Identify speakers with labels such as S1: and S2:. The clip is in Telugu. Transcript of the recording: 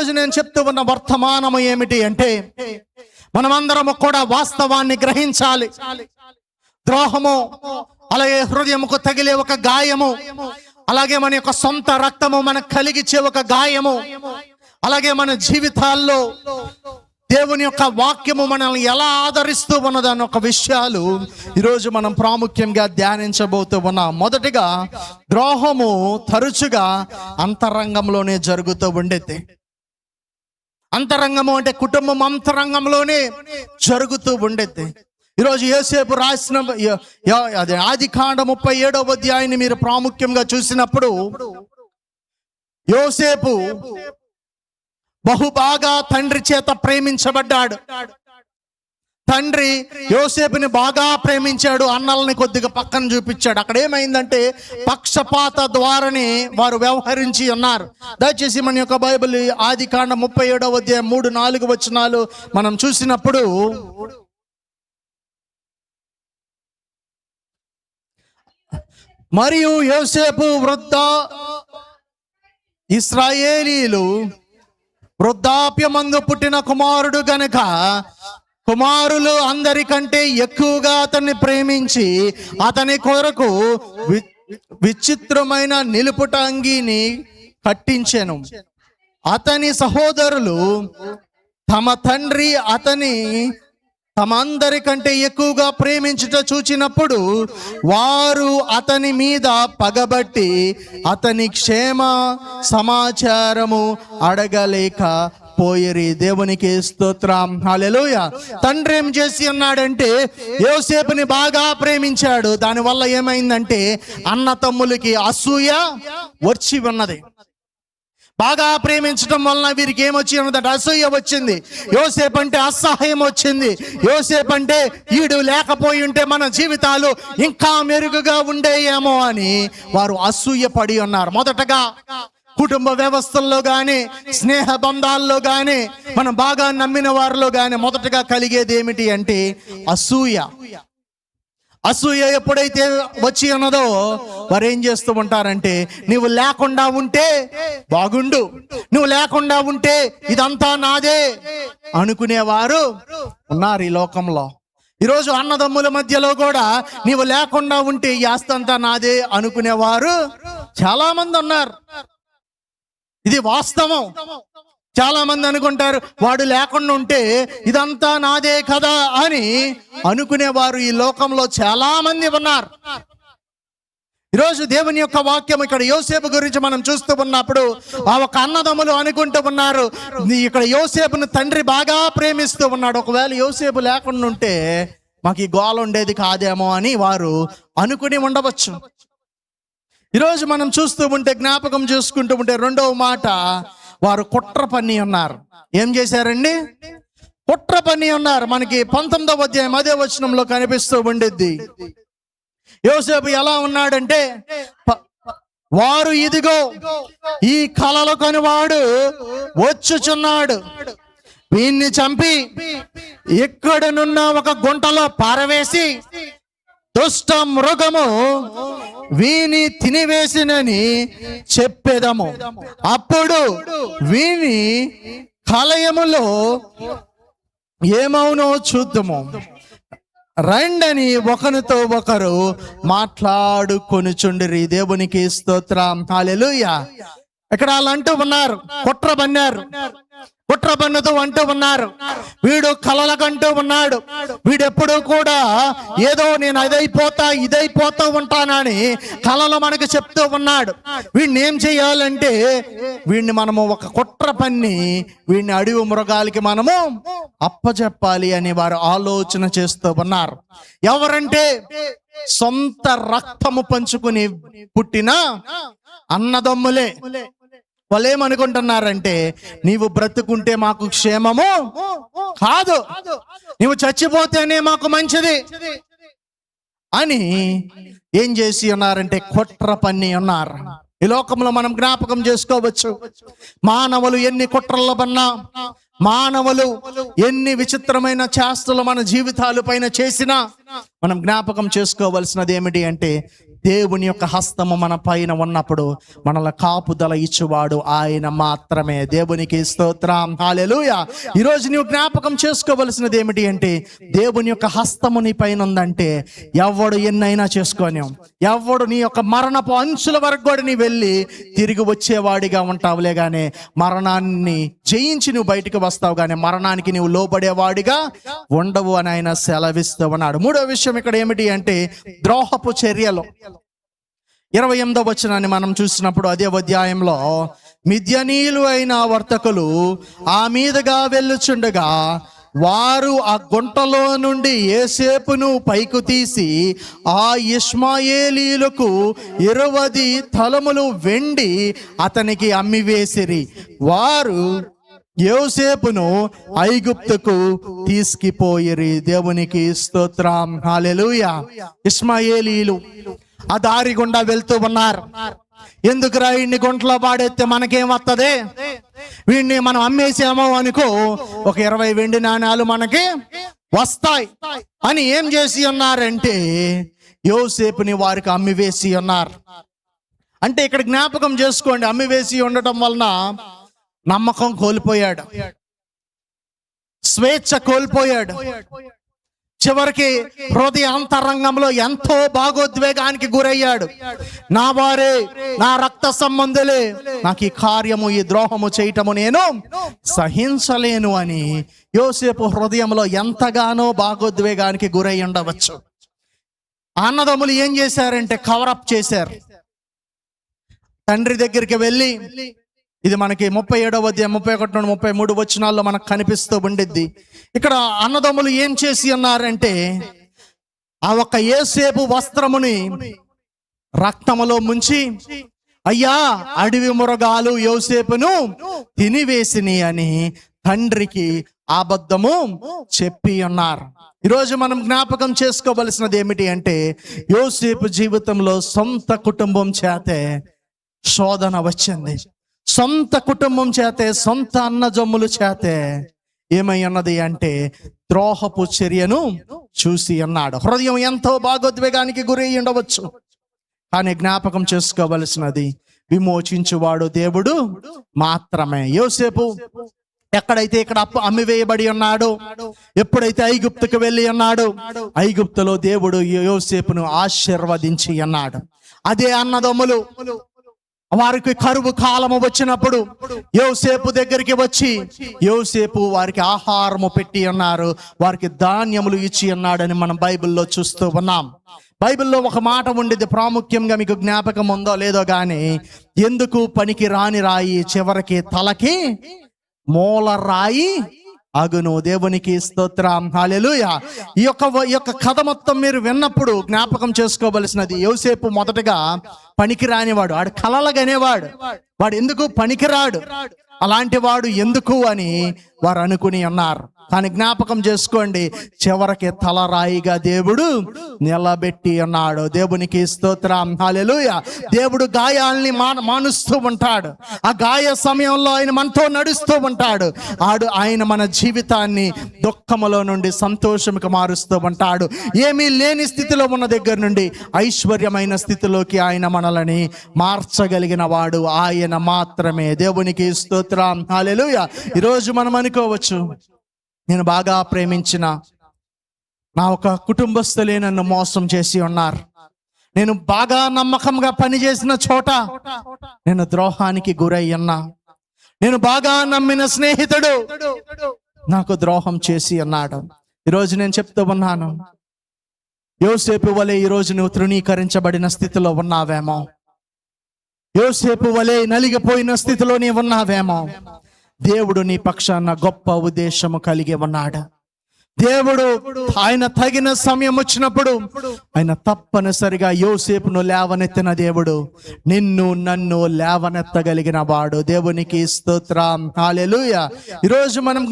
S1: ఈరోజు నేను చెప్తూ ఉన్న వర్తమానము ఏమిటి అంటే, మనమందరము కూడా వాస్తవాన్ని గ్రహించాలి. ద్రోహము, అలాగే హృదయముకు తగిలే ఒక గాయము, అలాగే మన యొక్క సొంత రక్తము మనకు కలిగించే ఒక గాయము, అలాగే మన జీవితాల్లో దేవుని యొక్క వాక్యము మనల్ని ఎలా ఆదరిస్తూ ఉన్నదన్న ఒక విషయాలు ఈరోజు మనం ప్రాముఖ్యంగా ధ్యానించబోతూ ఉన్నాం. మొదటిగా, ద్రోహము తరచుగా అంతరంగంలోనే జరుగుతూ ఉండేది. అంతరంగము అంటే కుటుంబం అంతరంగంలోనే జరుగుతూ ఉండేది. ఈరోజు యోసేపు రాసిన ఆదికాండ 37వ అధ్యాయాన్ని మీరు ప్రాముఖ్యంగా చూసినప్పుడు, యోసేపు బహుబాగా తండ్రి చేత ప్రేమించబడ్డాడు. తండ్రి యోసేపుని బాగా ప్రేమించాడు, అన్నల్ని కొద్దిగా పక్కన చూపించాడు. అక్కడ ఏమైందంటే, పక్షపాత ద్వారానే వారు వ్యవహరించి ఉన్నారు. దయచేసి మన యొక్క బైబిల్ ఆదికాండ 37వ అధ్యాయం 3-4 వచనాలు మనం చూసినప్పుడు, మరియు యోసేపు ఇశ్రాయేలీలు వృద్ధాప్యమందు పుట్టిన కుమారుడు గనుక కుమారులు అందరికంటే ఎక్కువగా అతన్ని ప్రేమించి అతని కొరకు విచిత్రమైన నిలుపుట అంగీని కట్టించెను. అతని సహోదరులు తమ తండ్రి అతని తమందరికంటే ఎక్కువగా ప్రేమించుట చూచినప్పుడు వారు అతని మీద పగబట్టి అతని క్షేమ సమాచారము అడగలేక పోయిరి. దేవునికి స్తోత్రం, హల్లెలూయా. తండ్రి ఏం చేసి ఉన్నాడంటే, యోసేపుని బాగా ప్రేమించాడు. దానివల్ల ఏమైందంటే, అన్న తమ్ములకి అసూయ వచ్చి ఉన్నది. బాగా ప్రేమించడం వలన వీరికి ఏమొచ్చి ఉన్నదంటే అసూయ వచ్చింది. యోసేపు అంటే అసహాయం వచ్చింది. యోసేపు అంటే ఈడు లేకపోయి ఉంటే మన జీవితాలు ఇంకా మెరుగుగా ఉండేయేమో అని వారు అసూయ పడి ఉన్నారు. మొదటగా కుటుంబ వ్యవస్థల్లో కానీ, స్నేహ బంధాల్లో కానీ, మనం బాగా నమ్మిన వారిలో కానీ మొదటగా కలిగేది ఏమిటి అంటే అసూయ. అసూయ ఎప్పుడైతే వచ్చి ఉన్నదో వారు ఏం చేస్తూ ఉంటారంటే, నువ్వు లేకుండా ఉంటే బాగుండు, నువ్వు లేకుండా ఉంటే ఇదంతా నాదే అనుకునేవారు ఉన్నారు ఈ లోకంలో. ఈరోజు అన్నదమ్ముల మధ్యలో కూడా నీవు లేకుండా ఉంటే ఈ ఆస్తి అంతా నాదే అనుకునేవారు చాలా మంది ఉన్నారు. ఇది వాస్తవం. చాలా మంది అనుకుంటారు, వాడు లేకుండా ఉంటే ఇదంతా నాదే కదా అని అనుకునేవారు ఈ లోకంలో చాలా మంది ఉన్నారు. ఈరోజు దేవుని యొక్క వాక్యం ఇక్కడ యోసేపు గురించి మనం చూస్తూ ఉన్నప్పుడు, ఆ ఒక అన్నదమ్ములు అనుకుంటూ ఉన్నారు, ఇక్కడ యోసేపును తండ్రి బాగా ప్రేమిస్తూ ఉన్నాడు, ఒకవేళ యోసేపు లేకుండా ఉంటే మాకు ఈ గోల ఉండేది కాదేమో అని వారు అనుకుని ఉండవచ్చు. ఈరోజు మనం చూస్తూ ఉంటే, జ్ఞాపకం చేసుకుంటూ ఉంటే, రెండవ మాట, వారు కుట్ర పన్ని ఉన్నారు. ఏం చేశారండి? కుట్ర పన్ని ఉన్నారు. మనకి 19వ అధ్యాయం 10వ వచనంలో కనిపిస్తూ ఉండిద్ది. యోసేపు ఎలా ఉన్నాడంటే, వారు ఇదిగో ఈ కలలు కొనివాడు వచ్చుచున్నాడు, వీణ్ణి చంపి ఎక్కడనున్న ఒక గుంటలో పారవేసి దుష్ట మృగము వీని తినివేసినని చెప్పేదము. అప్పుడు వీని కలయములో ఏమవునో చూద్దాము, రండని ఒకరితో ఒకరు మాట్లాడుకొనుచుండిరి. దేవునికి స్తోత్రం, హల్లెలూయా. ఇక్కడ వాళ్ళు అంటూ ఉన్నారు, కుట్ర పన్నారు, కుట్ర పన్నుతూ అంటూ ఉన్నారు, వీడు కలలకంటూ ఉన్నాడు, వీడెప్పుడు కూడా ఏదో నేను ఇదైపోతూ ఉంటానని కలలు మనకు చెప్తూ ఉన్నాడు. వీడిని ఏం చేయాలంటే, వీడిని మనము ఒక కుట్ర పన్ని వీడిని అడవి మృగాలకి మనము అప్పచెప్పాలి అని వారు ఆలోచన చేస్తూ ఉన్నారు. ఎవరంటే, సొంత రక్తము పంచుకుని పుట్టిన అన్నదమ్ములే. వాళ్ళు ఏమనుకుంటున్నారంటే, నీవు బ్రతుకుంటే మాకు క్షేమము కాదు, నీవు చచ్చిపోతేనే మాకు మంచిది అని ఏం చేసి ఉన్నారంటే కుట్ర పన్ని ఉన్నారు. ఈ లోకంలో మనం జ్ఞాపకం చేసుకోవచ్చు, మానవులు ఎన్ని కుట్రల్లో పన్నా, మానవులు ఎన్ని విచిత్రమైన చేష్టలు మన జీవితాల పైన చేసినా మనం జ్ఞాపకం చేసుకోవాల్సినది ఏమిటి అంటే, దేవుని యొక్క హస్తము మన పైన ఉన్నప్పుడు మనల కాపుదల ఇచ్చువాడు ఆయన మాత్రమే. దేవునికి స్తోత్రం, హల్లెలూయా. ఈరోజు నీవు జ్ఞాపకం చేసుకోవలసినది ఏమిటి అంటే, దేవుని యొక్క హస్తము నీ పైన ఉందంటే ఎవడు ఎన్నైనా చేసుకోని, ఎవడు నీ యొక్క మరణపు అంచుల వరకు కూడా నీ వెళ్ళి తిరిగి వచ్చేవాడిగా ఉంటావులే గానే మరణాన్ని జయించి నువ్వు బయటికి వస్తావు, కానీ మరణానికి నువ్వు లోబడేవాడిగా ఉండవు అని ఆయన సెలవిస్తూ ఉన్నాడు. మూడో విషయం ఇక్కడ ఏమిటి అంటే, ద్రోహపు చర్యలు. 28వ వచనాన్ని మనం చూసినప్పుడు అదే అధ్యాయంలో, మిద్యానీయులు అయిన వర్తకులు ఆ మీదుగా వెళ్ళుచుండగా వారు ఆ గుంటలో నుండి యోసేపును పైకి తీసి ఆ ఇష్మాయేలీయులకు 20 తలములు వెండి అతనికి అమ్మివేసిరి. వారు యోసేపును ఐగుప్తుకు తీసుకుపోయిరి. దేవునికి స్తోత్రం, హల్లెలూయా. ఇష్మాయేలీయులు ఆ దారి గుండా వెళ్తూ ఉన్నారు. ఎందుకురా ఇన్ని గుంటలో పాడేస్తే మనకేం వస్తుంది, వీడిని మనం అమ్మేసామో అనుకో ఒక 20 వెండి నాణాలు మనకి వస్తాయి అని ఏం చేసి ఉన్నారంటే యోసేపుని వారికి అమ్మివేసి ఉన్నారు. అంటే ఇక్కడ జ్ఞాపకం చేసుకోండి, అమ్మివేసి ఉండటం వలన నమ్మకం కోల్పోయాడు, స్వేచ్ఛ కోల్పోయాడు. చివరికి హృదయ అంతరంగంలో ఎంతో భాగోద్వేగానికి గురయ్యాడు. నా వారే, నా రక్త సంబంధులే నాకు ఈ కార్యము, ఈ ద్రోహము చేయటము నేను సహించలేను అని యోసేపు హృదయంలో ఎంతగానో భాగోద్వేగానికి గురై ఉండవచ్చు. అన్నదమ్ములు ఏం చేశారంటే కవరప్ చేశారు. తండ్రి దగ్గరికి వెళ్ళి, ఇది మనకి 37వ అధ్యాయం 31 నుండి 33 వచనాల్లో మనకు కనిపిస్తూ ఉండిద్ది. ఇక్కడ అన్నదమ్ములు ఏం చేసి అన్నారంటే, ఆ ఒక్క యోసేపు వస్త్రముని రక్తములో ముంచి, అయ్యా అడవి మృగాలు యోసేపును తినివేసిని అని తండ్రికి అబద్ధము చెప్పి ఉన్నారు. ఈరోజు మనం జ్ఞాపకం చేసుకోవలసినది ఏమిటి అంటే, యోసేపు జీవితంలో సొంత కుటుంబం చేతే శోధన వచ్చింది. సొంత కుటుంబం చేతే, సొంత అన్నజమ్ముల చేతే ఏమై ఉన్నది అంటే ద్రోహపు చర్యను చూసి అన్నాడు. హృదయం ఎంతో భాగోద్వేగానికి గురై ఉండవచ్చు, కానీ జ్ఞాపకం చేసుకోవలసినది విమోచించువాడు దేవుడు మాత్రమే. యోసేపు ఎక్కడైతే ఇక్కడ అమ్మివేయబడి ఉన్నాడో, ఎప్పుడైతే ఐగుప్తుకు వెళ్ళి ఉన్నాడో, ఐగుప్తులో దేవుడు యోసేపును ఆశీర్వదించి అన్నాడు. అదే అన్నదమ్ములు వారికి కరువు కాలము వచ్చినప్పుడు యోసేపు దగ్గరికి వచ్చి యోసేపు వారికి ఆహారము పెట్టి ఉన్నారు, వారికి ధాన్యములు ఇచ్చి ఉన్నాడని మనం బైబిల్లో చూస్తూ ఉన్నాం. బైబిల్లో ఒక మాట ఉండేది, ప్రాముఖ్యంగా మీకు జ్ఞాపకం ఉందో లేదో కానీ, ఎందుకు పనికి రాని రాయి చివరికి తలకి మూల రాయి అగును. దేవునికి స్తోత్రం, హల్లెలూయా. ఈ యొక్క కథ మొత్తం మీరు విన్నప్పుడు జ్ఞాపకం చేసుకోవలసినది, యోసేపు మొదటగా పనికి రానివాడు, వాడు కలలుగనేవాడు. వాడు ఎందుకు పనికిరాడు, అలాంటి వాడు ఎందుకు అని వారు అనుకుని ఉన్నారు. కానీ జ్ఞాపకం చేసుకోండి, చివరికి తలరాయిగా దేవుడు నిలబెట్టి ఉన్నాడు. దేవునికి స్తోత్రం, హల్లెలూయా. దేవుడు గాయాల్ని మానుస్తూ ఉంటాడు. ఆ గాయ సమయంలో ఆయన మనతో నడుస్తూ ఉంటాడు. ఆయన మన జీవితాన్ని దుఃఖములో నుండి సంతోషముకు మారుస్తూ ఉంటాడు. ఏమీ లేని స్థితిలో ఉన్న దగ్గర నుండి ఐశ్వర్యమైన స్థితిలోకి ఆయన మనల్ని మార్చగలిగిన వాడు ఆయన మాత్రమే. దేవునికి స్తోత్రం, హల్లెలూయా. ఈరోజు మనం అనుకోవచ్చు, నేను బాగా ప్రేమించిన నా ఒక కుటుంబస్తులే నన్ను మోసం చేసి ఉన్నారు, నేను బాగా నమ్మకంగా పనిచేసిన చోట నేను ద్రోహానికి గురై ఉన్నా, నేను బాగా నమ్మిన స్నేహితుడు నాకు ద్రోహం చేసి అన్నాడు. ఈరోజు నేను చెప్తూ ఉన్నాను, యోసేపు వలె ఈరోజు నువ్వు తృణీకరించబడిన స్థితిలో ఉన్నావేమో, యోసేపు వలె నలిగిపోయిన స్థితిలో నీవు ఉన్నావేమో. దేవుడు నీ పక్షాన గొప్ప ఉద్దేశము కలిగి ఉన్నాడు. దేవుడు ఆయన తగిన సమయం వచ్చినప్పుడు ఆయన తప్పనిసరిగా యోసేపును లేవనెత్తిన దేవుడు నిన్ను నన్ను లేవనెత్తగలిగిన వాడు. దేవునికి స్తోత్రం, హల్లెలూయా. ఈరోజు మనం